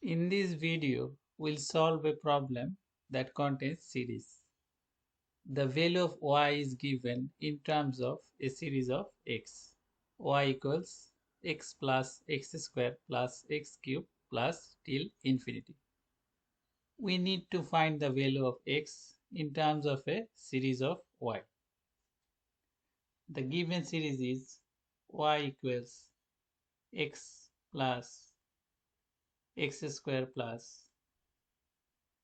In this video, we'll solve a problem that contains series. The value of y is given in terms of a series of x. Y equals x plus x square plus x cube plus till infinity. We need to find the value of x in terms of a series of y. The given series is y equals x plus x square plus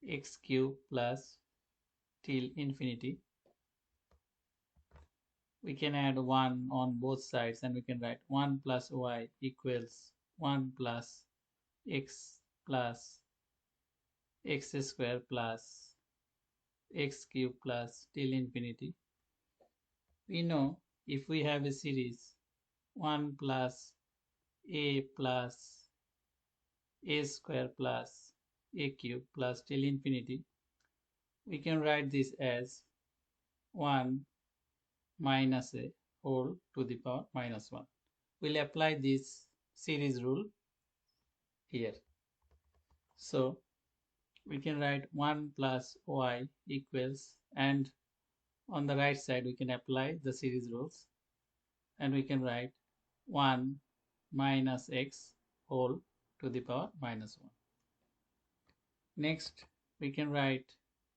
x cube plus till infinity. We can add 1 on both sides and we can write 1 plus y equals 1 plus x square plus x cube plus till infinity. We know if we have a series 1 plus a square plus a cube plus till infinity, we can write this as 1 minus a whole to the power minus 1. We'll apply this series rule here. So we can write 1 plus y equals, and on the right side we can apply the series rules, and we can write 1 minus x whole to the power minus 1. Next we can write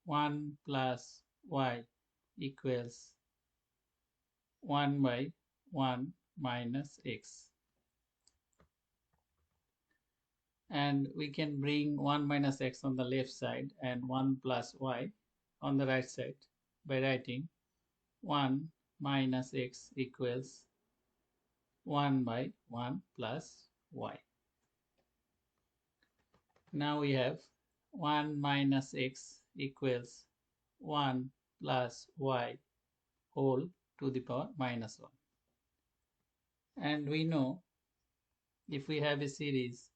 1 plus y equals 1 by 1 minus x, and we can bring 1 minus x on the left side and 1 plus y on the right side by writing 1 minus x equals 1 by 1 plus y. Now we have 1 minus x equals 1 plus y whole to the power minus 1. And we know if we have a series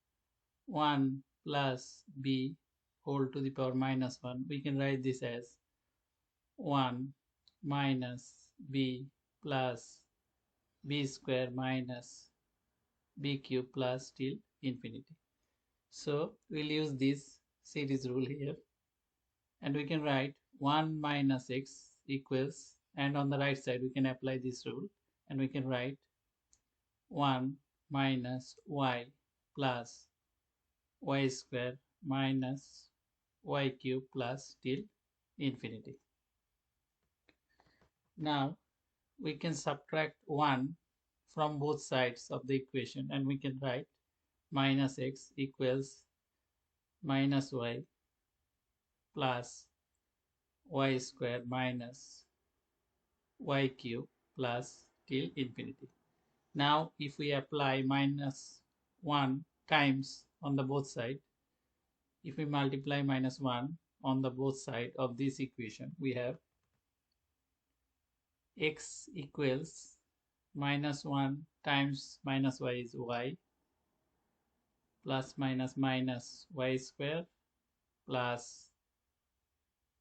1 plus b whole to the power minus 1, we can write this as 1 minus b plus b square minus b cube plus till infinity. So we'll use this series rule here, and we can write 1 minus x equals, and on the right side we can apply this rule, and we can write 1 minus y plus y square minus y cube plus till infinity. Now we can subtract 1 from both sides of the equation, and we can write minus x equals minus y plus y square minus y cube plus till infinity. Now if we apply minus 1 times on the both side, if we multiply minus 1 on the both side of this equation, we have x equals minus 1 times minus y is y plus minus minus y square plus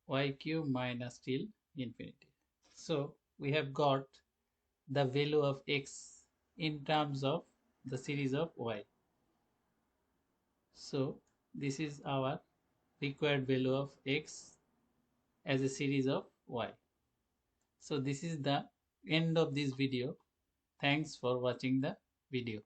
y cube minus till infinity. So we have got the value of x in terms of the series of y. So this is our required value of x as a series of y. So this is the end of this video. Thanks for watching the video.